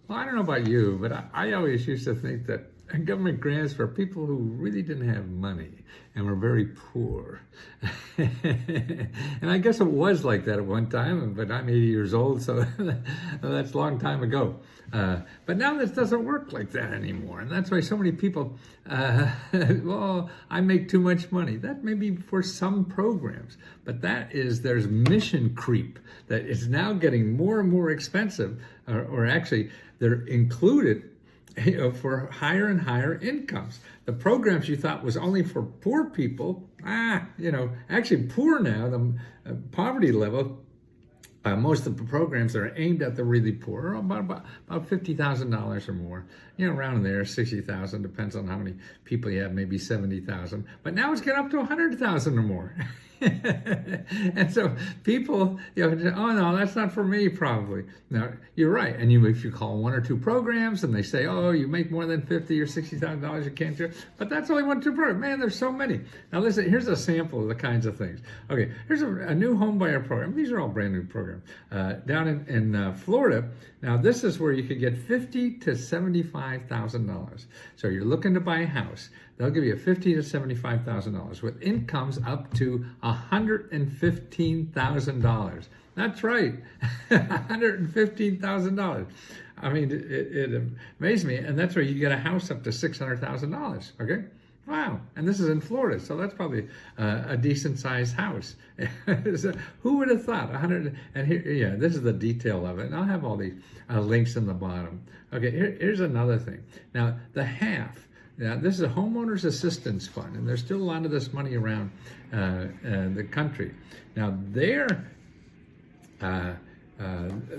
Well, I don't know about you, but I always used to think that government grants for people who really didn't have money and were very poor. And I guess it was like that at one time, but I'm 80 years old, so that's a long time ago. But now this doesn't work like that anymore. And that's why so many people, well, I make too much money. That may be for some programs, but there's mission creep that is now getting more and more expensive, or actually they're included for higher and higher incomes. The programs you thought was only for poor people, actually poor now, the poverty level, most of the programs that are aimed at the really poor are about $50,000 or more, around there, 60,000, depends on how many people you have, maybe 70,000. But now it's getting up to 100,000 or more. And so people, oh no, that's not for me, probably. Now you're right, and if you call one or two programs and they say, oh, you make more than $50,000 or $60,000, you can't do it. But that's only one or two programs. Man, there's so many. Now listen, here's a sample of the kinds of things. Okay, here's a new home buyer program. These are all brand new programs down in Florida. Now this is where you could get $50,000 to $75,000. So you're looking to buy a house. They'll give you $50,000 to $75,000 with incomes up to $115,000. That's right, $115,000. I mean, it amazed me, and that's where you get a house up to $600,000. Okay, wow, and this is in Florida, so that's probably a decent-sized house. So who would have thought 100? And here, yeah, this is the detail of it, and I'll have all the links in the bottom. Okay, here's another thing. Now the half. Now, this is a homeowners assistance fund, and there's still a lot of this money around the country. Now,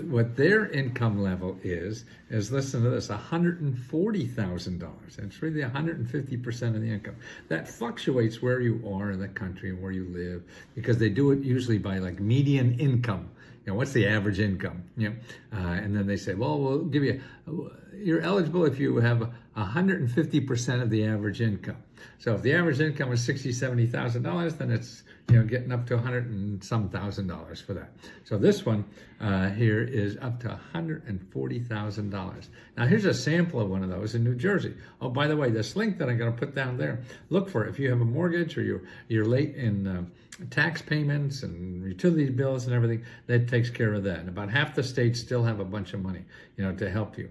what their income level is listen to this, $140,000. It's really 150% of the income. That fluctuates where you are in the country and where you live, because they do it usually by like median income. What's the average income? And then they say, well, we'll give you, you're eligible if you have 150% of the average income. So if the average income is $60,000, $70,000, then it's getting up to $100,000 and some thousand for that. So this one here is up to $140,000. Now here's a sample of one of those in New Jersey. Oh, by the way, this link that I'm going to put down there, look for it. If you have a mortgage or you're late in tax payments and utility bills and everything, that takes care of that. And about half the states still have a bunch of money, to help you.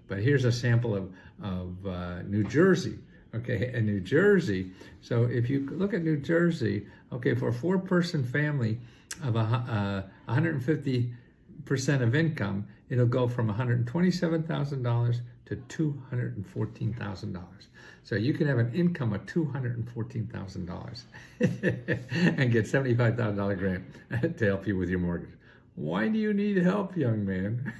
But here's a sample of New Jersey. Okay, in New Jersey, so if you look at New Jersey, okay, for a four-person family of 150% of income, it'll go from $127,000 to $214,000. So you can have an income of $214,000 and get $75,000 grant to help you with your mortgage. Why do you need help, young man?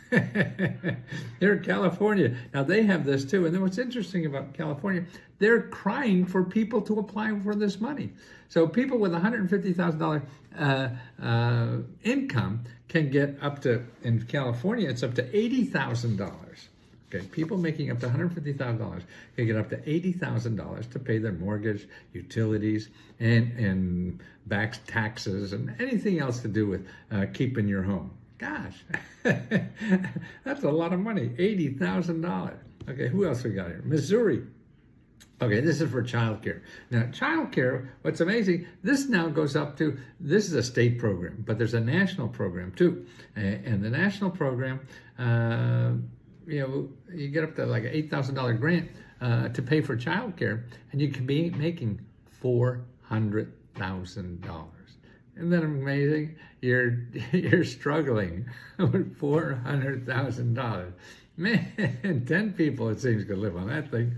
Here in California, now they have this too. And then what's interesting about California, they're crying for people to apply for this money. So people with $150,000 income can get up to, in California, it's up to $80,000. Okay, people making up to $150,000 can get up to $80,000 to pay their mortgage, utilities, and back taxes, and anything else to do with keeping your home. Gosh, that's a lot of money, $80,000. Okay, who else we got here? Missouri. Okay, this is for childcare. Now, childcare, what's amazing, this now goes up to, this is a state program, but there's a national program too. And the national program, you get up to like an $8,000 grant to pay for childcare, and you can be making $400,000. Isn't that amazing? You're struggling with $400,000. Man, 10 people, it seems, could live on that thing.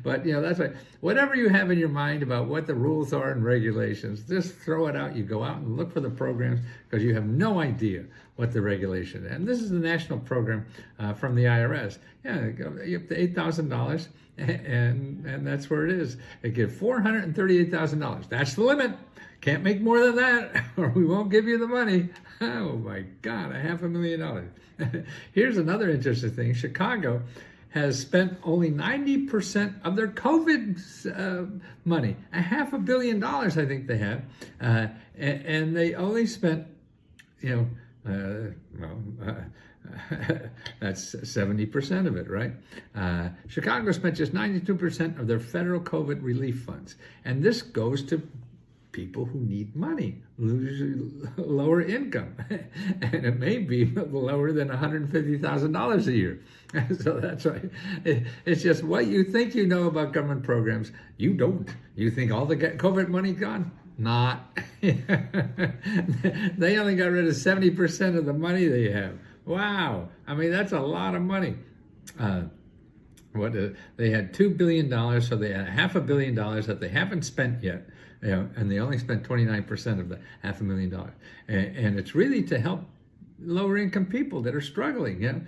But, that's right. Whatever you have in your mind about what the rules are and regulations, just throw it out. You go out and look for the programs, because you have no idea what the regulation is. And this is the national program from the IRS. Yeah, you up to $8,000, and that's where it is. They give $438,000. That's the limit. Can't make more than that, or we won't give you the money. Oh my God, $500,000. Here's another interesting thing. Chicago has spent only 90% of their COVID money. $500 million, I think they have. And they only spent, Well, that's 70% of it, right? Chicago spent just 92% of their federal COVID relief funds. And this goes to people who need money, lower income. And it may be lower than $150,000 a year. So that's right. It's just what you think you know about government programs, you don't. You think all the COVID money gone? Not. They only got rid of 70% of the money they have. Wow. I mean, that's a lot of money. They had $2 billion, so they had $500 million that they haven't spent yet. And they only spent 29% of the $500,000. And it's really to help lower income people that are struggling.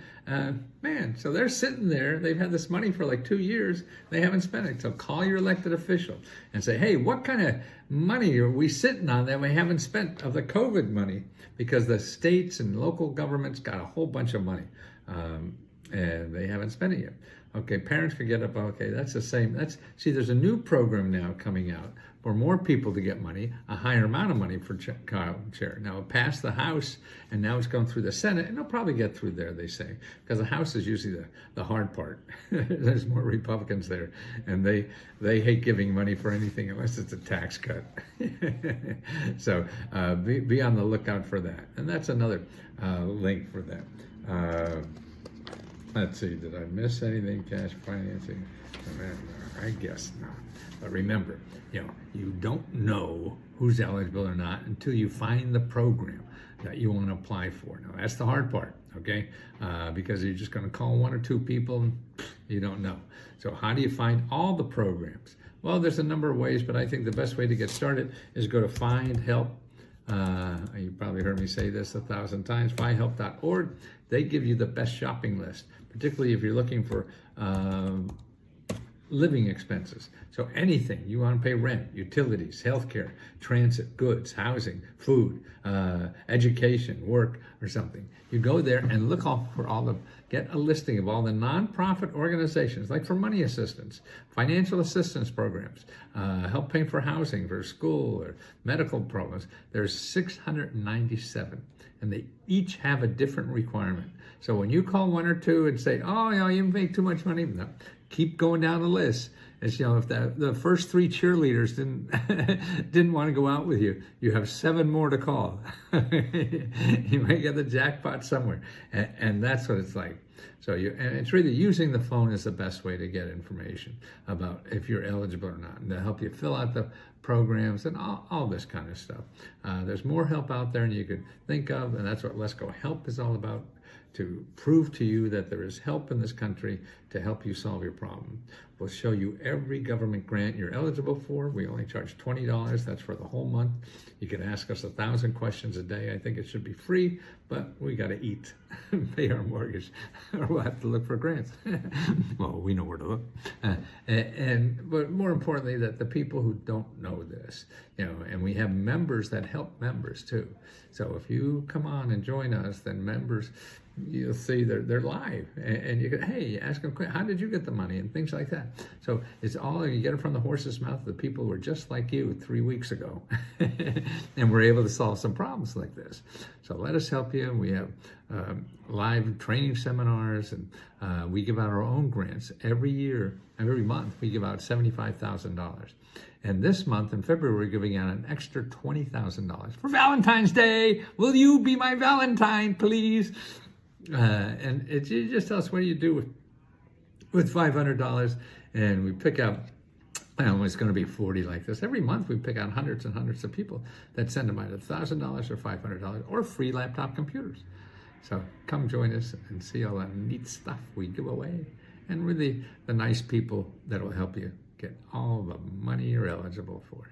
Man, so they're sitting there. They've had this money for like 2 years. They haven't spent it. So call your elected official and say, hey, what kind of money are we sitting on that we haven't spent of the COVID money? Because the states and local governments got a whole bunch of money and they haven't spent it yet. Okay, parents can get up, okay, that's the same. See, there's a new program now coming out for more people to get money, a higher amount of money for child care. Now, it passed the House, and now it's going through the Senate, and it'll probably get through there, they say, because the House is usually the hard part. There's more Republicans there, and they hate giving money for anything unless it's a tax cut. So be on the lookout for that. And that's another link for that. Let's see, did I miss anything? Cash financing? I guess not. But remember, you don't know who's eligible or not until you find the program that you want to apply for. Now, that's the hard part, okay? Because you're just going to call one or two people, you don't know. So how do you find all the programs? Well, there's a number of ways, but I think the best way to get started is go to Find Help. You probably heard me say this 1,000 times, findhelp.org. They give you the best shopping list, particularly if you're looking for living expenses. So anything you want to pay: rent, utilities, healthcare, transit, goods, housing, food, education, work, or something. You go there and look get a listing of all the nonprofit organizations, like for money assistance, financial assistance programs, help pay for housing, for school or medical programs. There's 697, and they each have a different requirement. So when you call one or two and say, oh, you make too much money, no, keep going down the list. It's, if the first 3 cheerleaders didn't want to go out with you, you have 7 more to call. You might get the jackpot somewhere, and that's what it's like. So and it's really using the phone is the best way to get information about if you're eligible or not, and to help you fill out the programs and all this kind of stuff. There's more help out there than you could think of, and that's what Let's Go Help is all about, to prove to you that there is help in this country to help you solve your problem. We'll show you every government grant you're eligible for. We only charge $20. That's for the whole month. You can ask us 1,000 questions a day. I think it should be free, but we got to eat, pay our mortgage, or we'll have to look for grants. Well, we know where to look. But more importantly, that the people who don't know this, and we have members that help members too. So if you come on and join us, then members, you'll see they're live, and you can, hey, ask them, how did you get the money, and things like that. So it's all, you get it from the horse's mouth. The people who were just like you 3 weeks ago, and we're able to solve some problems like this. So let us help you. We have live training seminars, and we give out our own grants every month. We give out $75,000. And this month, in February, we're giving out an extra $20,000 for Valentine's Day. Will you be my Valentine, please? And you just tell us what do you do with $500, and we pick out, it's going to be 40 like this. Every month we pick out hundreds and hundreds of people that send them either $1,000 or $500 or free laptop computers. So come join us and see all that neat stuff we give away, and really the nice people that will help you get all the money you're eligible for.